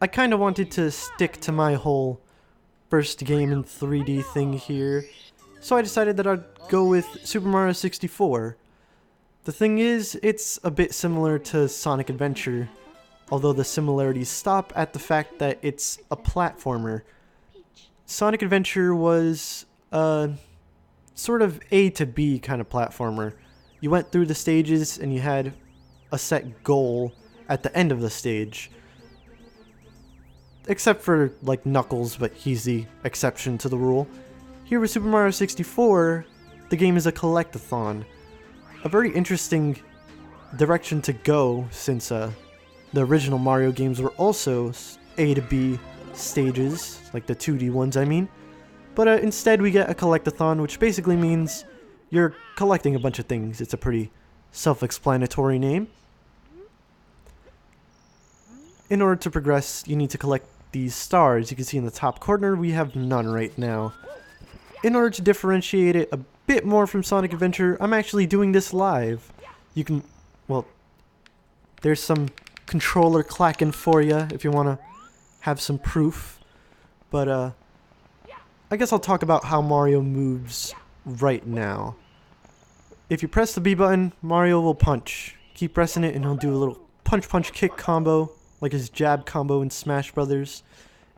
I kind of wanted to stick to my whole first game in 3D thing here, so I decided that I'd go with Super Mario 64. The thing is, it's a bit similar to Sonic Adventure, although the similarities stop at the fact that it's a platformer. Sonic Adventure was a sort of A to B kind of platformer. You went through the stages and you had a set goal at the end of the stage. Except for, like, Knuckles, but he's the exception to the rule. Here with Super Mario 64, the game is a collectathon. A very interesting direction to go, since the original Mario games were also A to B stages, like the 2D ones, I mean. But instead we get a collectathon, which basically means you're collecting a bunch of things. It's a pretty self-explanatory name. In order to progress, you need to collect these stars. You can see in the top corner, we have none right now. In order to differentiate it a bit more from Sonic Adventure, I'm actually doing this live. You can, well, there's some controller clacking for you if you want to have some proof. But, I guess I'll talk about how Mario moves right now. If you press the B button, Mario will punch. Keep pressing it and he'll do a little punch-punch-kick combo, like his jab combo in Smash Brothers.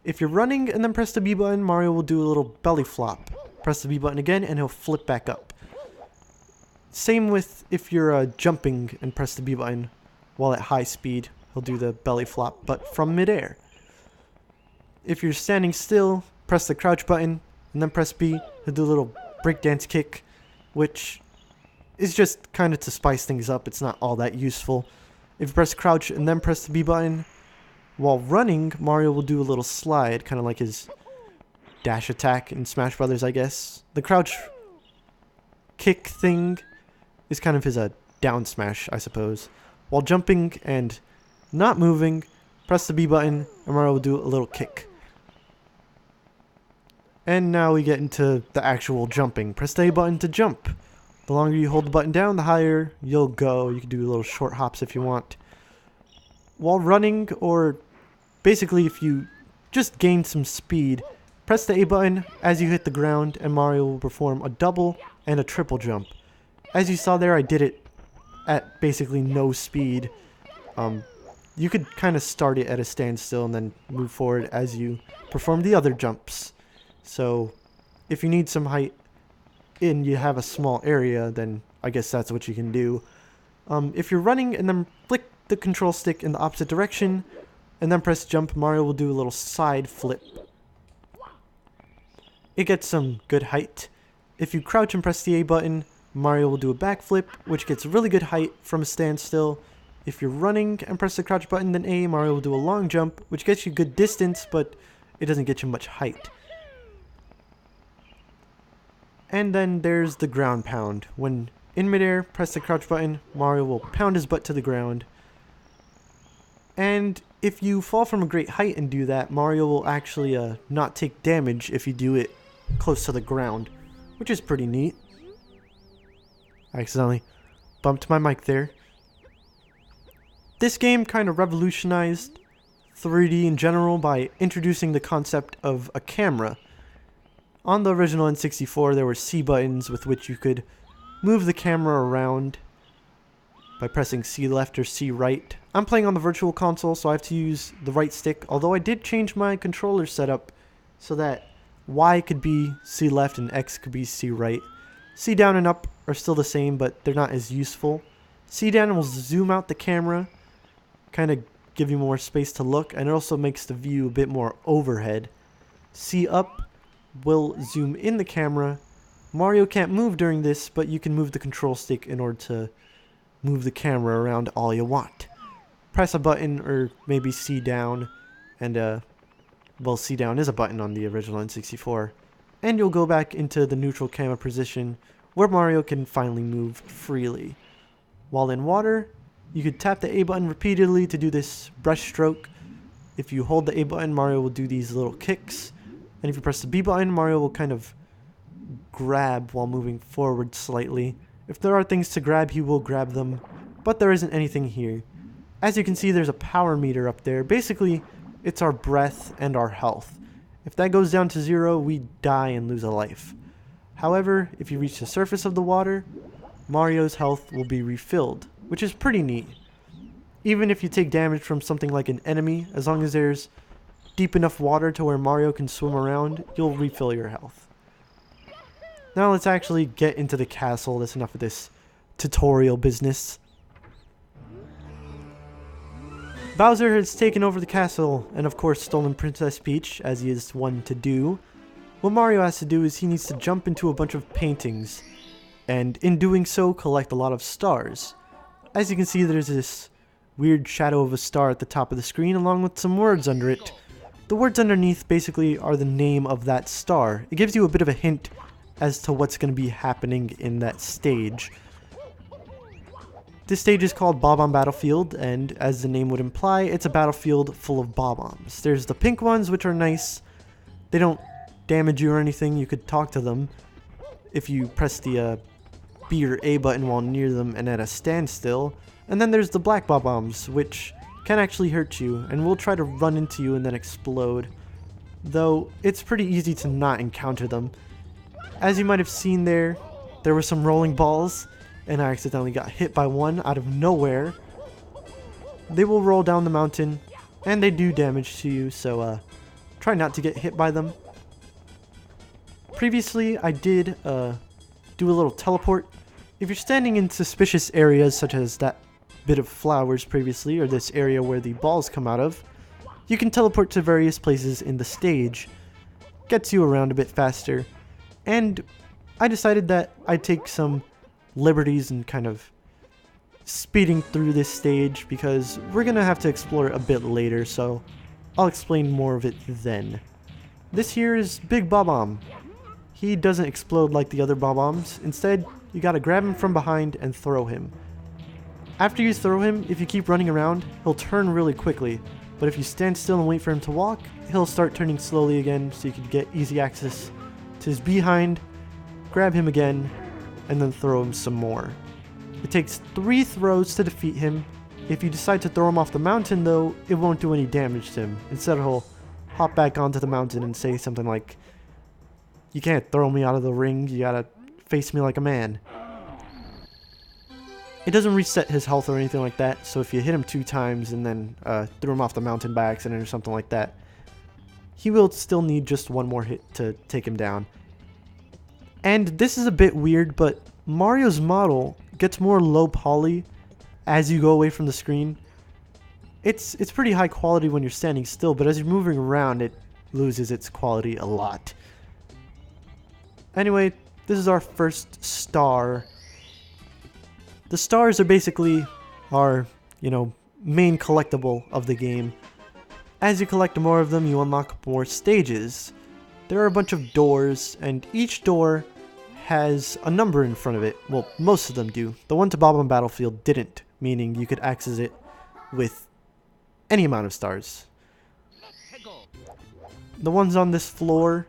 If you're running and then press the B button, Mario will do a little belly flop. Press the B button again and he'll flip back up. Same with if you're jumping and press the B button while at high speed, he'll do the belly flop, but from midair. If you're standing still, press the crouch button and then press B, he'll do a little breakdance kick, which is just kind of to spice things up. It's not all that useful. If you press crouch and then press the B button, while running, Mario will do a little slide, kind of like his dash attack in Smash Brothers, I guess. The crouch kick thing is kind of his down smash, I suppose. While jumping and not moving, press the B button and Mario will do a little kick. And now we get into the actual jumping. Press the A button to jump. The longer you hold the button down, the higher you'll go. You can do little short hops if you want. While running, or basically if you just gain some speed, press the A button as you hit the ground and Mario will perform a double and a triple jump. As you saw there, I did it at basically no speed. You could kind of start it at a standstill and then move forward as you perform the other jumps. So if you need some height and you have a small area, then I guess that's what you can do. If you're running and then flick the control stick in the opposite direction and then press jump, Mario will do a little side flip. It gets some good height. If you crouch and press the A button, Mario will do a backflip, which gets really good height from a standstill. If you're running and press the crouch button, then A, Mario will do a long jump, which gets you good distance, but it doesn't get you much height. And then there's the ground pound. When in midair, press the crouch button, Mario will pound his butt to the ground. And if you fall from a great height and do that, Mario will actually not take damage if you do it close to the ground, which is pretty neat. I accidentally bumped my mic there. This game kind of revolutionized 3D in general by introducing the concept of a camera. On the original N64, there were C buttons with which you could move the camera around by pressing C left or C right. I'm playing on the Virtual Console, so I have to use the right stick, although I did change my controller setup so that Y could be C left and X could be C right. C down and up are still the same, but they're not as useful. C down will zoom out the camera, kind of give you more space to look, and it also makes the view a bit more overhead. C up will zoom in the camera. Mario can't move during this, but you can move the control stick in order to move the camera around all you want. Press a button, or maybe C down, and well, C down is a button on the original N64, and you'll go back into the neutral camera position where Mario can finally move freely. While in water, you could tap the A button repeatedly to do this brush stroke. If you hold the A button, Mario will do these little kicks. And if you press the B button, Mario will kind of grab while moving forward slightly. If there are things to grab, he will grab them, but there isn't anything here. As you can see, there's a power meter up there. Basically, it's our breath and our health. If that goes down to 0, we die and lose a life. However, if you reach the surface of the water, Mario's health will be refilled, which is pretty neat. Even if you take damage from something like an enemy, as long as there's deep enough water to where Mario can swim around, you'll refill your health. Now let's actually get into the castle. That's enough of this tutorial business. Bowser has taken over the castle and of course stolen Princess Peach, as he is one to do. What Mario has to do is he needs to jump into a bunch of paintings, and in doing so collect a lot of stars. As you can see, there's this weird shadow of a star at the top of the screen along with some words under it. The words underneath basically are the name of that star. It gives you a bit of a hint as to what's going to be happening in that stage. This stage is called Bob-omb Battlefield, and as the name would imply, it's a battlefield full of bob-ombs. There's the pink ones, which are nice. They don't damage you or anything. You could talk to them if you press the B or A button while near them and at a standstill. And then there's the black bob-ombs, which can actually hurt you and will try to run into you and then explode. Though it's pretty easy to not encounter them. As you might have seen there were some rolling balls, and I accidentally got hit by one out of nowhere. They will roll down the mountain, and they do damage to you, so try not to get hit by them. Previously, I did do a little teleport. If you're standing in suspicious areas, such as that bit of flowers previously, or this area where the balls come out of, you can teleport to various places in the stage. Gets you around a bit faster. And I decided that I'd take some liberties and kind of speeding through this stage because we're gonna have to explore it a bit later, so I'll explain more of it then. This here is Big Bob-omb. He doesn't explode like the other bob-ombs. Instead, you gotta grab him from behind and throw him. After you throw him, if you keep running around, he'll turn really quickly, but if you stand still and wait for him to walk, he'll start turning slowly again, so you can get easy access to his behind, grab him again, and then throw him some more. It takes 3 throws to defeat him. If you decide to throw him off the mountain though, it won't do any damage to him. Instead he'll hop back onto the mountain and say something like, "You can't throw me out of the ring, you gotta face me like a man." It doesn't reset his health or anything like that, so if you hit him 2 times and then threw him off the mountain by accident or something like that, he will still need just 1 more hit to take him down. And this is a bit weird, but Mario's model gets more low poly as you go away from the screen. It's pretty high quality when you're standing still, but as you're moving around, it loses its quality a lot. Anyway, this is our first star. The stars are basically our, main collectible of the game. As you collect more of them, you unlock more stages. There are a bunch of doors, and each door has a number in front of it. Well, most of them do. The one to Bob-omb Battlefield didn't, meaning you could access it with any amount of stars. The ones on this floor,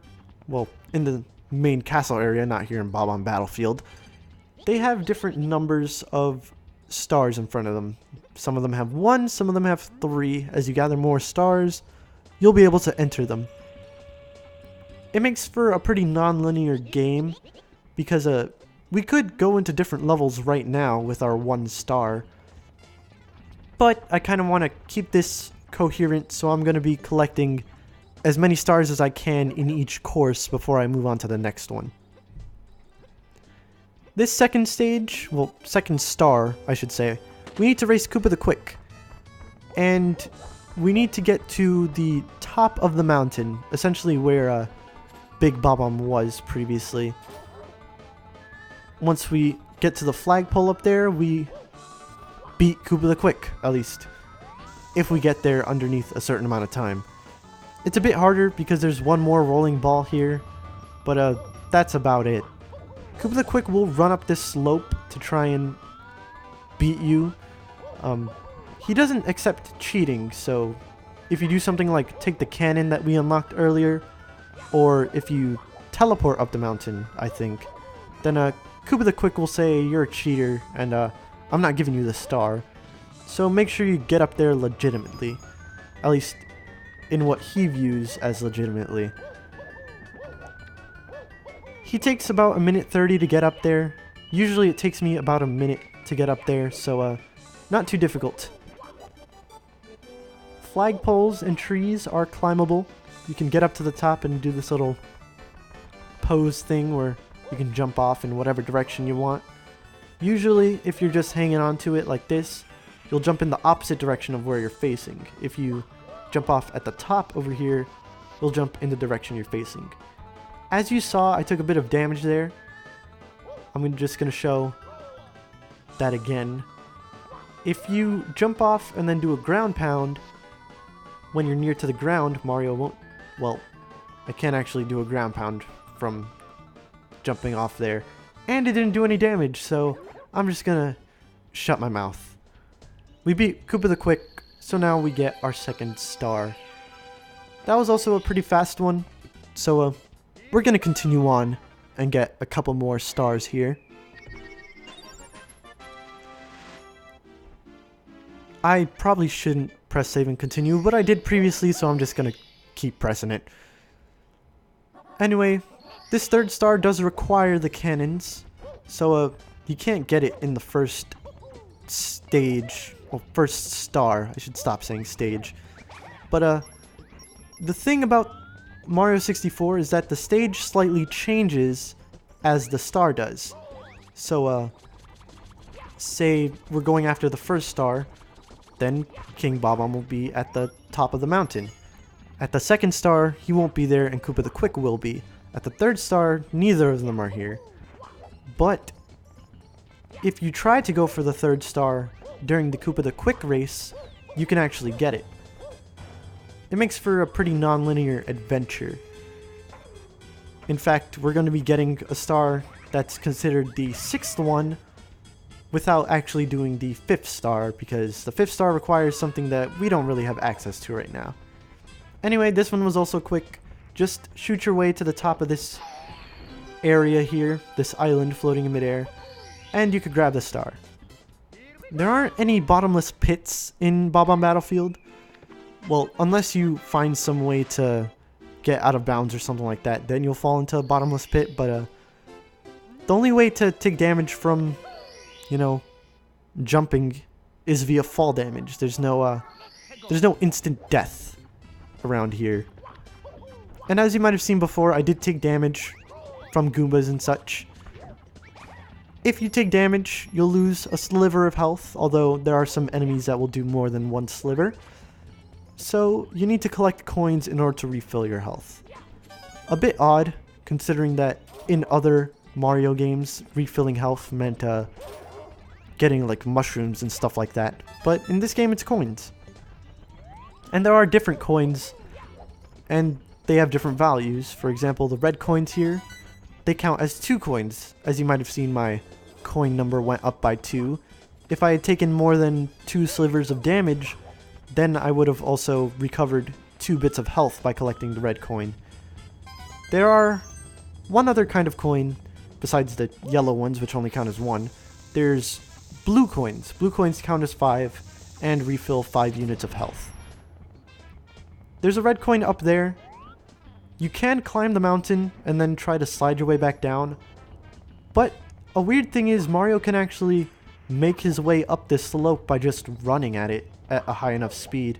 well, in the main castle area, not here in Bob-omb Battlefield, they have different numbers of stars in front of them. Some of them have 1, some of them have 3. As you gather more stars, you'll be able to enter them. It makes for a pretty non-linear game because we could go into different levels right now with our 1 star. But I kind of want to keep this coherent, so I'm going to be collecting as many stars as I can in each course before I move on to the next one. This second stage, well, second star, I should say, we need to race Koopa the Quick. And we need to get to the top of the mountain, essentially where Big Bob-omb was previously. Once we get to the flagpole up there, we beat Koopa the Quick, at least. If we get there underneath a certain amount of time. It's a bit harder because there's 1 more rolling ball here, but that's about it. Koopa the Quick will run up this slope to try and beat you. He doesn't accept cheating, so if you do something like take the cannon that we unlocked earlier, or if you teleport up the mountain, I think, then Koopa the Quick will say you're a cheater and I'm not giving you the star. So make sure you get up there legitimately. At least in what he views as legitimately. He takes about 1:30 to get up there. Usually it takes me about a minute to get up there, so not too difficult. Flagpoles and trees are climbable. You can get up to the top and do this little pose thing where you can jump off in whatever direction you want. Usually, if you're just hanging onto it like this, you'll jump in the opposite direction of where you're facing. If you jump off at the top over here, you'll jump in the direction you're facing. As you saw, I took a bit of damage there. I'm just going to show that again. If you jump off and then do a ground pound, when you're near to the ground, Mario won't... Well, I can't actually do a ground pound from jumping off there. And it didn't do any damage, so I'm just going to shut my mouth. We beat Koopa the Quick, so now we get our second star. That was also a pretty fast one, so we're going to continue on and get a couple more stars here. I probably shouldn't press save and continue, but I did previously, so I'm just going to keep pressing it. Anyway, this third star does require the cannons, so you can't get it in the first stage, well, first star. I should stop saying stage. But the thing about Mario 64 is that the stage slightly changes as the star does. So say we're going after the first star, then King Bob-omb will be at the top of the mountain. At the second star, he won't be there and Koopa the Quick will be. At the third star, neither of them are here. But if you try to go for the third star during the Koopa the Quick race, you can actually get it. It makes for a pretty non-linear adventure. In fact, we're going to be getting a star that's considered the 6th one without actually doing the 5th star, because the 5th star requires something that we don't really have access to right now. Anyway, this one was also quick. Just shoot your way to the top of this area here, this island floating in midair, and you could grab the star. There aren't any bottomless pits in Bob-omb Battlefield. Well, unless you find some way to get out of bounds or something like that, then you'll fall into a bottomless pit, but the only way to take damage from, you know, jumping is via fall damage. There's no instant death around here. And as you might have seen before, I did take damage from Goombas and such. If you take damage, you'll lose a sliver of health, although there are some enemies that will do more than one sliver. So you need to collect coins in order to refill your health. A bit odd, considering that in other Mario games, refilling health meant getting like mushrooms and stuff like that. But in this game, it's coins. And there are different coins, and they have different values. For example, the red coins here, they count as 2 coins. As you might have seen, my coin number went up by 2. If I had taken more than 2 slivers of damage, then I would have also recovered 2 bits of health by collecting the red coin. There are one other kind of coin, besides the yellow ones, which only count as 1. There's blue coins. Blue coins count as 5 and refill 5 units of health. There's a red coin up there. You can climb the mountain and then try to slide your way back down. But a weird thing is Mario can actually make his way up this slope by just running at it at a high enough speed.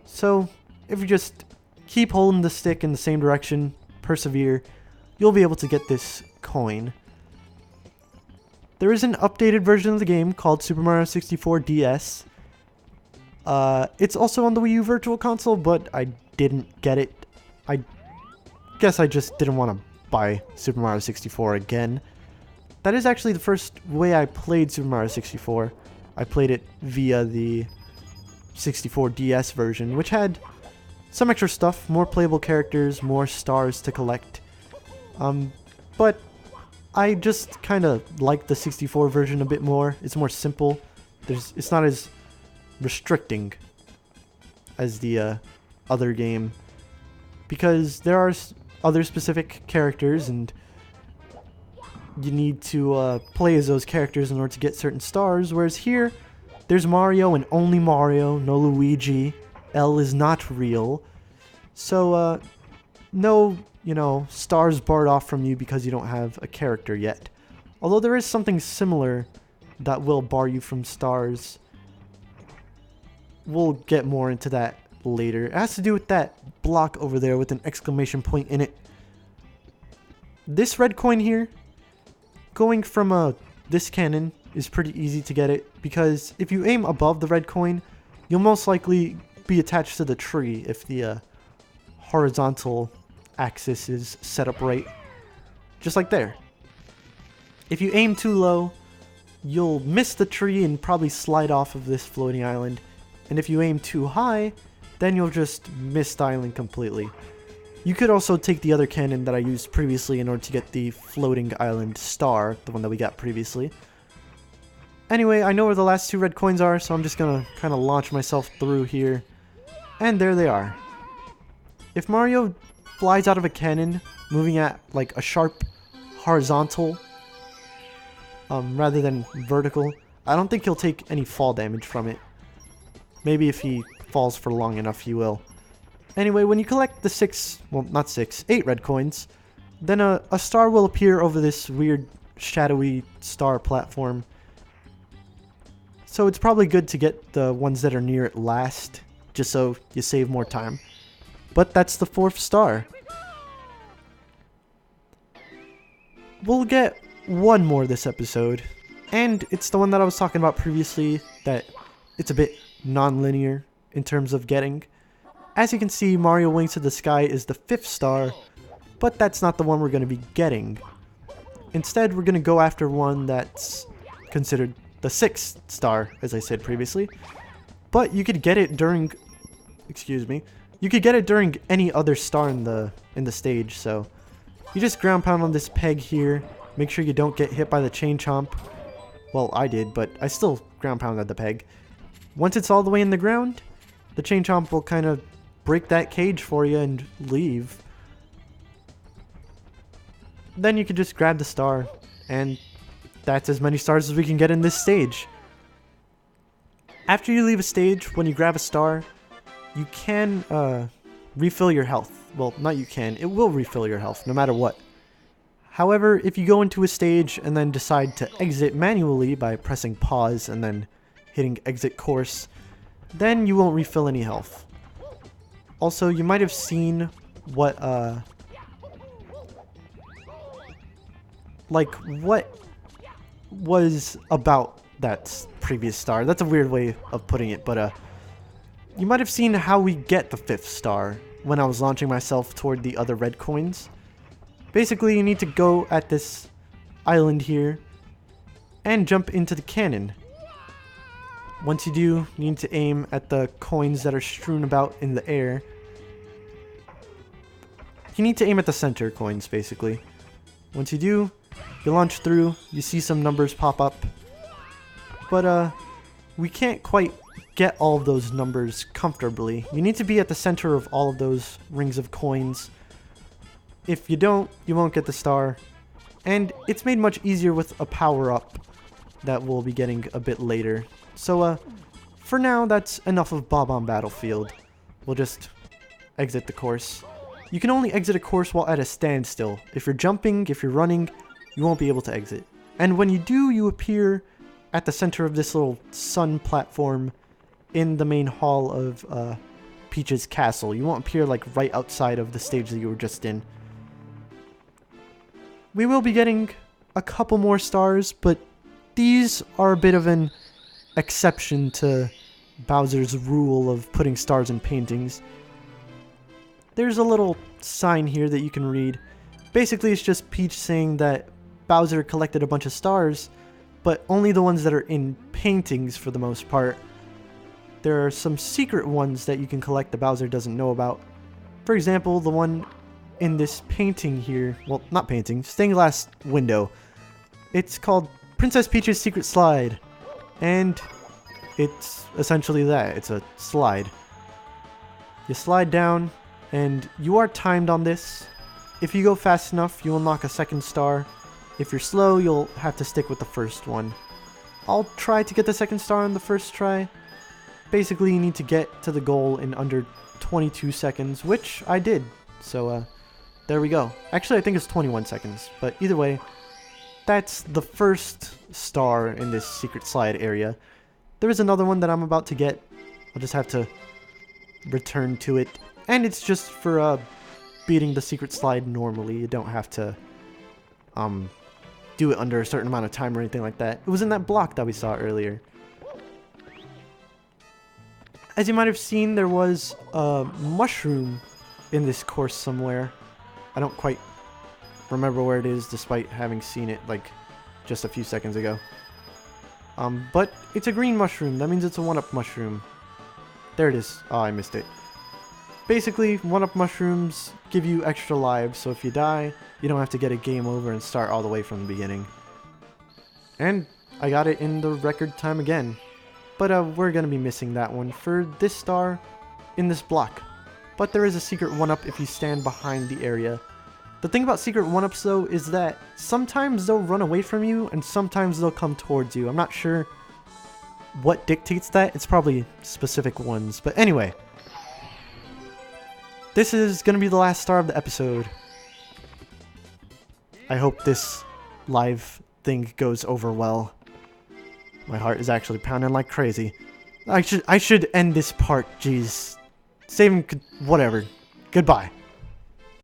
So if you just keep holding the stick in the same direction, persevere, you'll be able to get this coin. There is an updated version of the game called Super Mario 64 DS. It's also on the Wii U Virtual Console, but I didn't get it. I guess I just didn't want to buy Super Mario 64 again. That is actually the first way I played Super Mario 64. I played it via the 64 DS version, which had some extra stuff, more playable characters, more stars to collect. But I just kind of like the 64 version a bit more. It's more simple. It's not as restricting as the other game, because there are other specific characters and you need to play as those characters in order to get certain stars, whereas here there's Mario and only Mario, no Luigi. L is not real, So, no, stars barred off from you because you don't have a character yet. Although there is something similar that will bar you from stars. We'll get more into that later. It has to do with that block over there with an exclamation point in it. This red coin here, going from this cannon is pretty easy to get it, because if you aim above the red coin, you'll most likely be attached to the tree if the horizontal axis is set up right. Just like there. If you aim too low, you'll miss the tree and probably slide off of this floating island. And if you aim too high, then you'll just miss the island completely. You could also take the other cannon that I used previously in order to get the floating island star, the one that we got previously. Anyway, I know where the last 2 red coins are, so I'm just gonna kind of launch myself through here. And there they are. If Mario flies out of a cannon, moving at like a sharp horizontal, rather than vertical, I don't think he'll take any fall damage from it. Maybe if he falls for long enough, he will. Anyway, when you collect the 8 red coins, then a star will appear over this weird shadowy star platform. So it's probably good to get the ones that are near it last, just so you save more time. But that's the 4th star. We'll get one more this episode, and it's the one that I was talking about previously, that it's a bit non-linear in terms of getting. As you can see, Mario Wings to the Sky is the 5th star, but that's not the one we're going to be getting. Instead, we're going to go after one that's considered the 6th star, as I said previously. But you could get it during, you could get it during any other star in the stage. So you just ground pound on this peg here. Make sure you don't get hit by the chain chomp. Well, I did, but I still ground pounded the peg. Once it's all the way in the ground, the chain chomp will kind of break that cage for you and leave. Then you can just grab the star, and that's as many stars as we can get in this stage. After you leave a stage, when you grab a star, you can refill your health. Well, not you can, it will refill your health no matter what. However, if you go into a stage and then decide to exit manually by pressing pause and then hitting exit course, then you won't refill any health. Also, you might have seen what was about that previous star. That's a weird way of putting it, but you might have seen how we get the 5th star when I was launching myself toward the other red coins. Basically, you need to go at this island here and jump into the cannon. Once you do, you need to aim at the coins that are strewn about in the air. You need to aim at the center coins, basically. Once you do, you launch through, you see some numbers pop up. But, we can't quite get all of those numbers comfortably. You need to be at the center of all of those rings of coins. If you don't, you won't get the star. And it's made much easier with a power-up that we'll be getting a bit later. So, for now, that's enough of bob-omb Battlefield. We'll just exit the course. You can only exit a course while at a standstill. If you're jumping, if you're running, you won't be able to exit. And when you do, you appear at the center of this little sun platform in the main hall of Peach's castle. You won't appear like right outside of the stage that you were just in. We will be getting a couple more stars, but these are a bit of an exception to Bowser's rule of putting stars in paintings. There's a little sign here that you can read. Basically, it's just Peach saying that Bowser collected a bunch of stars, but only the ones that are in paintings for the most part. There are some secret ones that you can collect that Bowser doesn't know about. For example, the one in this painting here, well, not painting, stained glass window. It's called Princess Peach's Secret Slide, and it's essentially that. It's a slide. You slide down, and you are timed on this. If you go fast enough, you'll unlock a 2nd star. If you're slow, you'll have to stick with the first one. I'll try to get the 2nd star on the first try. basically you need to get to the goal in under 22 seconds, which I did. So, there we go. Actually, I think it's 21 seconds, but either way, that's the first star in this secret slide area. There is another one that I'm about to get. I'll just have to return to it, and it's just for beating the secret slide normally. You don't have to do it under a certain amount of time or anything like that. It was in that block that we saw earlier. As you might have seen, there was a mushroom in this course somewhere. I don't quite remember where it is, despite having seen it like just a few seconds ago. But it's a green mushroom. That means it's a 1-up mushroom. There it is. Oh, I missed it. Basically, 1-up mushrooms give you extra lives, so if you die, you don't have to get a game over and start all the way from the beginning. And I got it in the record time again. But we're going to be missing that one for this star in this block. But there is a secret 1-up if you stand behind the area. The thing about secret 1-ups though is that sometimes they'll run away from you and sometimes they'll come towards you. I'm not sure what dictates that. It's probably specific ones. But anyway, this is going to be the last star of the episode. I hope this live thing goes over well. My heart is actually pounding like crazy. I should end this part, jeez. Saving, whatever. Goodbye.